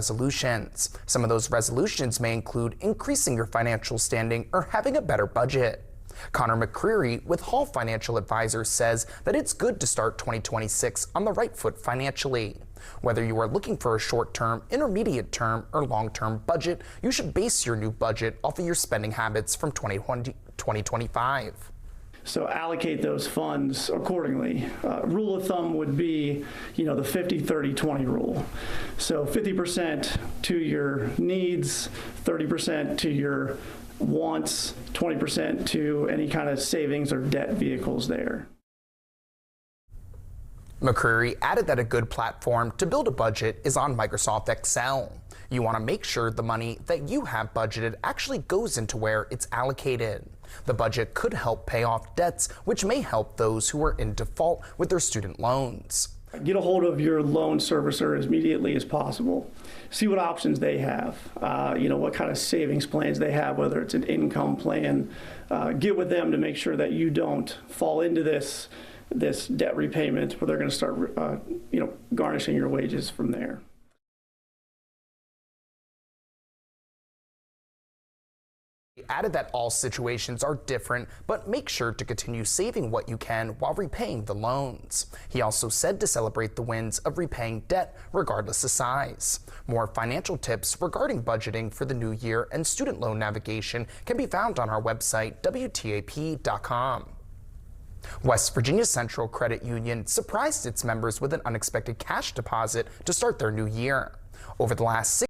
resolutions. Some of those resolutions may include increasing your financial standing or having a better budget. Connor McCreary with Hall Financial Advisors says that it's good to start 2026 on the right foot financially. Whether you are looking for a short-term, intermediate term, or long-term budget, you should base your new budget off of your spending habits from 2025. So allocate those funds accordingly. Rule of thumb would be, the 50-30-20 rule. So 50% to your needs, 30% to your wants, 20% to any kind of savings or debt vehicles there. McCreary added that a good platform to build a budget is on Microsoft Excel. You want to make sure the money that you have budgeted actually goes into where it's allocated. The budget could help pay off debts, which may help those who are in default with their student loans. Get a hold of your loan servicer as immediately as possible. See what options they have, what kind of savings plans they have, whether it's an income plan. Get with them to make sure that you don't fall into this debt repayment where they're going to start, garnishing your wages from there. He added that all situations are different, but make sure to continue saving what you can while repaying the loans. He also said to celebrate the wins of repaying debt regardless of size. More financial tips regarding budgeting for the new year and student loan navigation can be found on our website, WTAP.com. West Virginia Central Credit Union surprised its members with an unexpected cash deposit to start their new year. Over the last 6